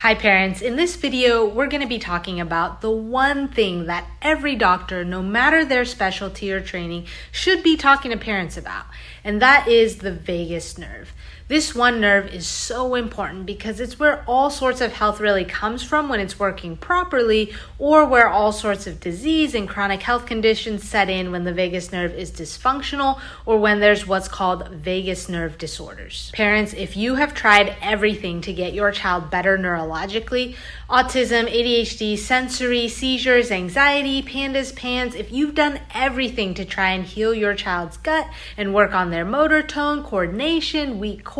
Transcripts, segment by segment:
Hi parents, in this video we're going to be talking about the one thing that every doctor, no matter their specialty or training, should be talking to parents about, and that is the vagus nerve. This one nerve is so important because it's where all sorts of health really comes from when it's working properly, or where all sorts of disease and chronic health conditions set in when the vagus nerve is dysfunctional, or when there's what's called vagus nerve disorders. Parents, if you have tried everything to get your child better neurologically, autism, ADHD, sensory, seizures, anxiety, pandas, PANS, if you've done everything to try and heal your child's gut and work on their motor tone, coordination, weak core,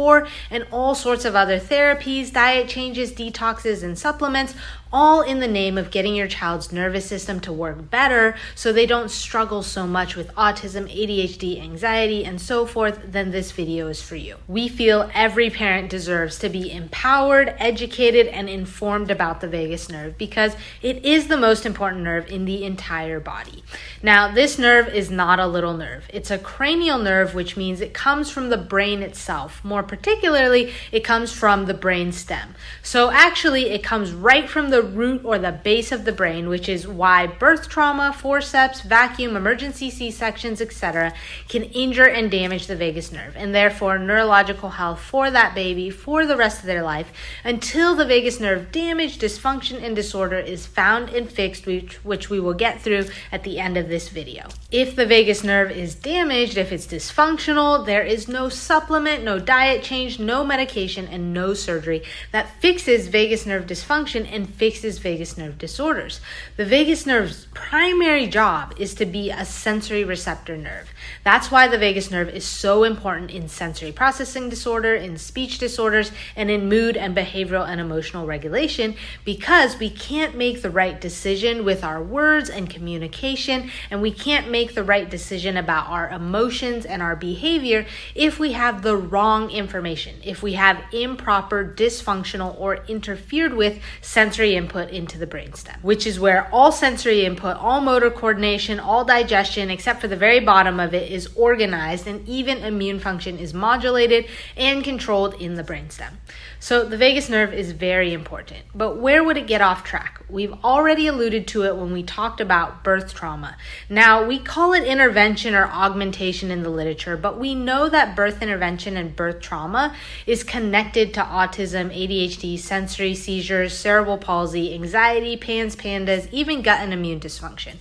and all sorts of other therapies, diet changes, detoxes, and supplements, all in the name of getting your child's nervous system to work better so they don't struggle so much with autism, ADHD, anxiety, and so forth, then this video is for you. We feel every parent deserves to be empowered, educated, and informed about the vagus nerve because it is the most important nerve in the entire body. Now, this nerve is not a little nerve. It's a cranial nerve, which means it comes from the brain itself. More particularly, it comes from the brainstem. So actually, it comes right from the root or the base of the brain, which is why birth trauma, forceps, vacuum, emergency C-sections, etc. can injure and damage the vagus nerve, and therefore neurological health for that baby for the rest of their life until the vagus nerve damage, dysfunction, and disorder is found and fixed, which we will get through at the end of this video. If the vagus nerve is damaged, if it's dysfunctional, there is no supplement, no diet change, no medication, and no surgery that fixes vagus nerve dysfunction and fixes vagus nerve disorders. The vagus nerve's primary job is to be a sensory receptor nerve. That's why the vagus nerve is so important in sensory processing disorder, in speech disorders, and in mood and behavioral and emotional regulation, because we can't make the right decision with our words and communication, and we can't make the right decision about our emotions and our behavior if we have the wrong information, if we have improper, dysfunctional, or interfered with sensory input into the brainstem, which is where all sensory input, all motor coordination, all digestion, except for the very bottom of it, is organized, and even immune function is modulated and controlled in the brainstem. So the vagus nerve is very important, but where would it get off track? We've already alluded to it when we talked about birth trauma. Now, we call it intervention or augmentation in the literature, but we know that birth intervention and birth trauma is connected to autism, ADHD, sensory, seizures, cerebral palsy, anxiety, PANS, PANDAS, even gut and immune dysfunction.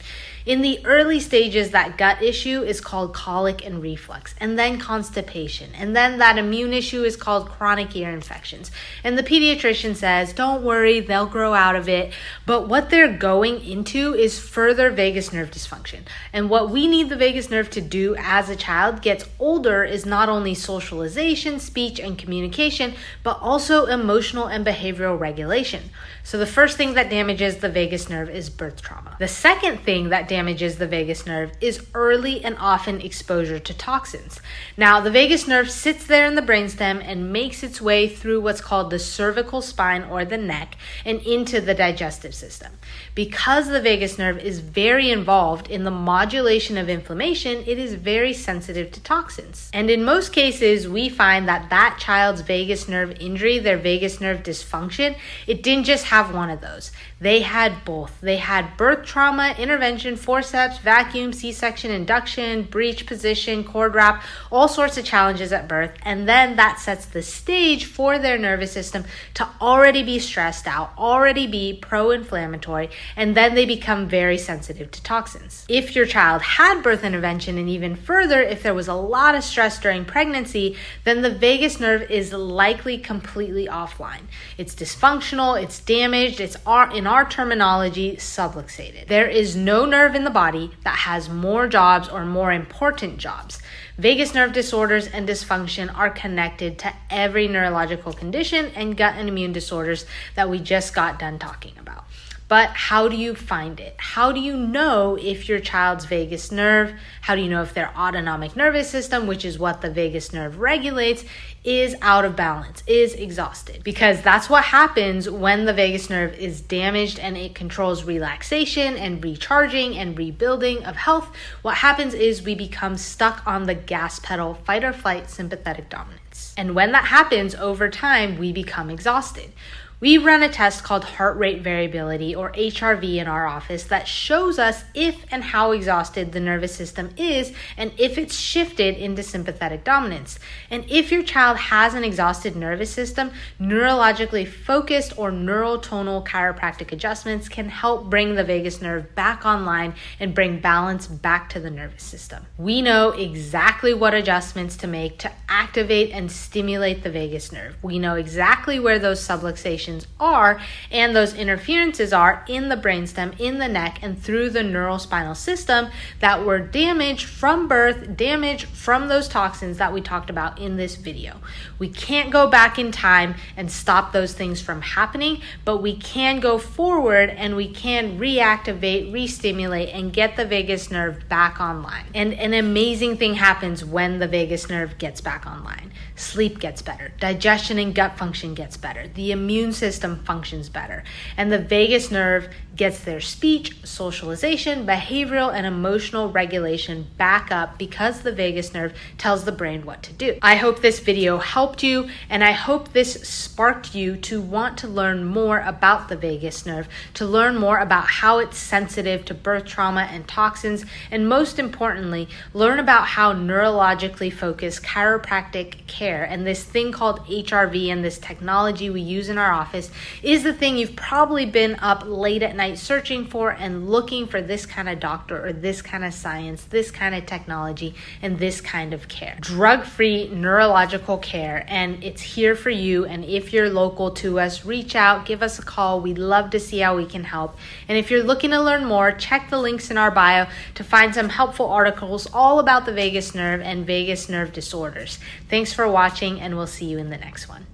In the early stages, that gut issue is called colic and reflux, and then constipation, and then that immune issue is called chronic ear infections. And the pediatrician says, don't worry, they'll grow out of it. But what they're going into is further vagus nerve dysfunction. And what we need the vagus nerve to do as a child gets older is not only socialization, speech, and communication, but also emotional and behavioral regulation. So the first thing that damages the vagus nerve is birth trauma. The second thing that damages the vagus nerve is early and often exposure to toxins. Now, the vagus nerve sits there in the brainstem and makes its way through what's called the cervical spine or the neck and into the digestive system. Because the vagus nerve is very involved in the modulation of inflammation, it is very sensitive to toxins. And in most cases, we find that that child's vagus nerve injury, their vagus nerve dysfunction, it didn't just have one of those. They had both. They had birth trauma, intervention, forceps, vacuum, C-section, induction, breech position, cord wrap, all sorts of challenges at birth. And then that sets the stage for their nervous system to already be stressed out, already be pro-inflammatory, and then they become very sensitive to toxins. If your child had birth intervention, and even further, if there was a lot of stress during pregnancy, then the vagus nerve is likely completely offline. It's dysfunctional, it's damaged, it's in our terminology, subluxated. There is no nerve in the body that has more jobs or more important jobs. Vagus nerve disorders and dysfunction are connected to every neurological condition and gut and immune disorders that we just got done talking about. But how do you find it? How do you know if your child's vagus nerve, how do you know if their autonomic nervous system, which is what the vagus nerve regulates, is out of balance, is exhausted? Because that's what happens when the vagus nerve is damaged and it controls relaxation and recharging and rebuilding of health. What happens is we become stuck on the gas pedal, fight or flight, sympathetic dominance. And when that happens over time, we become exhausted. We run a test called heart rate variability, or HRV, in our office that shows us if and how exhausted the nervous system is and if it's shifted into sympathetic dominance. And if your child has an exhausted nervous system, neurologically focused or neurotonal chiropractic adjustments can help bring the vagus nerve back online and bring balance back to the nervous system. We know exactly what adjustments to make to activate and stimulate the vagus nerve. We know exactly where those subluxations are and those interferences are in the brainstem, in the neck, and through the neurospinal system that were damaged from birth, damaged from those toxins that we talked about in this video. We can't go back in time and stop those things from happening, but we can go forward and we can reactivate, re-stimulate, and get the vagus nerve back online. And an amazing thing happens when the vagus nerve gets back online. Sleep gets better, digestion and gut function gets better, the immune system functions better, and the vagus nerve gets their speech, socialization, behavioral, and emotional regulation back up because the vagus nerve tells the brain what to do. I hope this video helped you, and I hope this sparked you to want to learn more about the vagus nerve, to learn more about how it's sensitive to birth trauma and toxins, and most importantly, learn about how neurologically focused chiropractic care and this thing called HRV and this technology we use in our office is the thing you've probably been up late at night searching for and looking for, this kind of doctor or this kind of science, this kind of technology, and this kind of care. Drug-free neurological care, and it's here for you. And if you're local to us, reach out, give us a call. We'd love to see how we can help. And if you're looking to learn more, check the links in our bio to find some helpful articles all about the vagus nerve and vagus nerve disorders. Thanks for watching, and we'll see you in the next one.